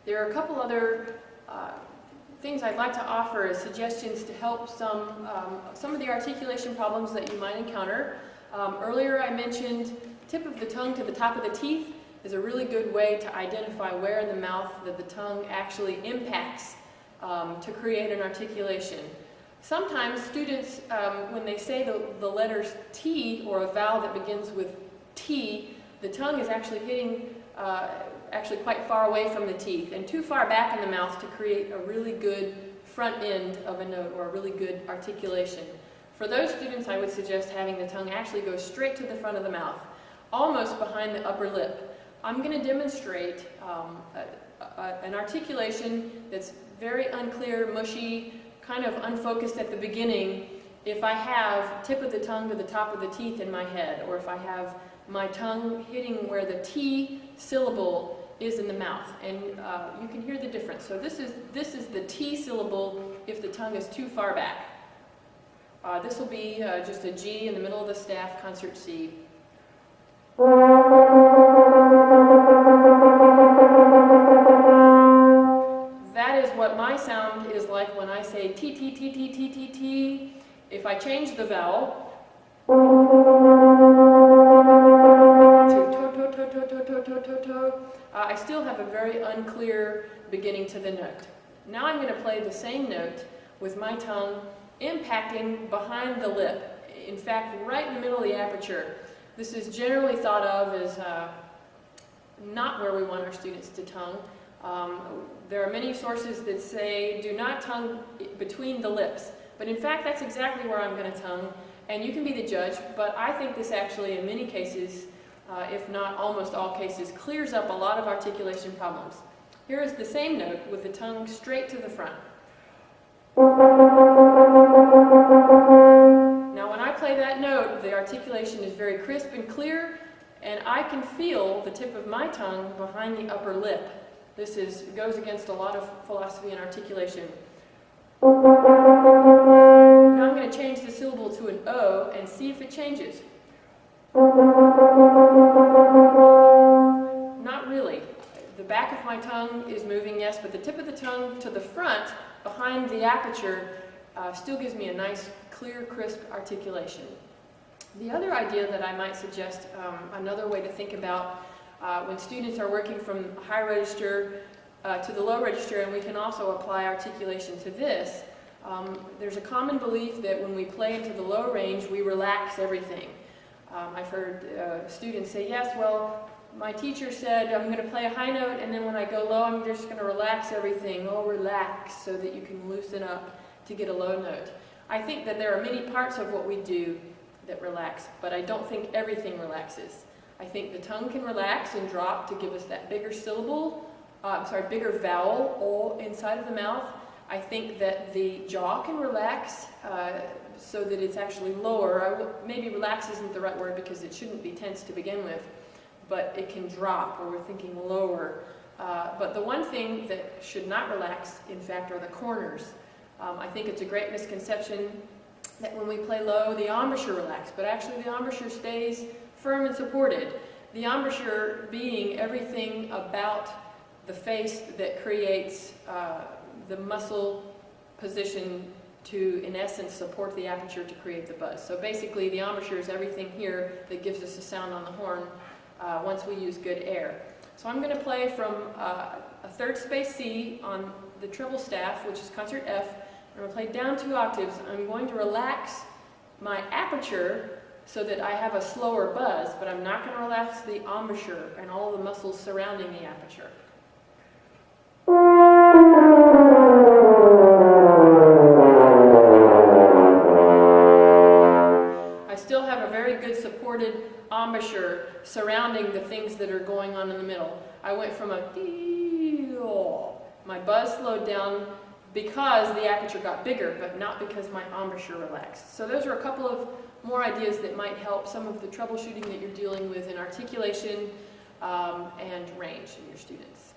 There are a couple other things I'd like to offer as suggestions to help some of the articulation problems that you might encounter. Earlier I mentioned tip of the tongue to the top of the teeth is a really good way to identify where in the mouth that the tongue actually impacts to create an articulation. Sometimes students, when they say the letters T or a vowel that begins with T, the tongue is actually hitting quite far away from the teeth and too far back in the mouth to create a really good front end of a note or a really good articulation. For those students, I would suggest having the tongue actually go straight to the front of the mouth, almost behind the upper lip. I'm going to demonstrate an articulation that's very unclear, mushy, kind of unfocused at the beginning if I have tip of the tongue to the top of the teeth in my head, or if I have my tongue hitting where the T syllable is in the mouth, and you can hear the difference. So this is the T syllable if the tongue is too far back. This will be just a G in the middle of the staff, concert C. That is what my sound is like when I say T, T, T, T, T, T, T. If I change the vowel to to, to, to, to, to, to, to, to, I still have a very unclear beginning to the note. Now I'm going to play the same note with my tongue impacting behind the lip. In fact, right in the middle of the aperture. This is generally thought of as not where we want our students to tongue. There are many sources that say do not tongue between the lips, but in fact that's exactly where I'm going to tongue, and you can be the judge, but I think this actually in many cases, if not almost all cases, clears up a lot of articulation problems. Here is the same note with the tongue straight to the front. Now when I play that note, the articulation is very crisp and clear, and I can feel the tip of my tongue behind the upper lip. This goes against a lot of philosophy and articulation. Now I'm going to change the syllable to an O and see if it changes. Not really. The back of my tongue is moving, yes, but the tip of the tongue to the front, behind the aperture, still gives me a nice, clear, crisp articulation. The other idea that I might suggest, another way to think about when students are working from high register to the low register, and we can also apply articulation to this, there's a common belief that when we play into the low range, we relax everything. I've heard students say, yes, well, my teacher said I'm going to play a high note, and then when I go low, I'm just going to relax everything. Oh, relax, so that you can loosen up to get a low note. I think that there are many parts of what we do that relax, but I don't think everything relaxes. I think the tongue can relax and drop to give us that bigger syllable, bigger vowel all inside of the mouth. I think that the jaw can relax so that it's actually lower. Maybe relax isn't the right word because it shouldn't be tense to begin with, but it can drop, or we're thinking lower. But the one thing that should not relax, in fact, are the corners. I think it's a great misconception that when we play low, the embouchure relaxes, but actually the embouchure stays firm and supported. The embouchure being everything about the face that creates the muscle position to, in essence, support the aperture to create the buzz. So basically, the embouchure is everything here that gives us a sound on the horn once we use good air. So I'm going to play from a third space C on the treble staff, which is concert F. I'm going to play down 2 octaves. I'm going to relax my aperture so that I have a slower buzz, but I'm not going to relax the embouchure and all the muscles surrounding the aperture. I still have a very good supported embouchure surrounding the things that are going on in the middle. I went from a dee-oh. My buzz slowed down because the aperture got bigger, but not because my embouchure relaxed. So those are a couple of more ideas that might help some of the troubleshooting that you're dealing with in articulation and range in your students.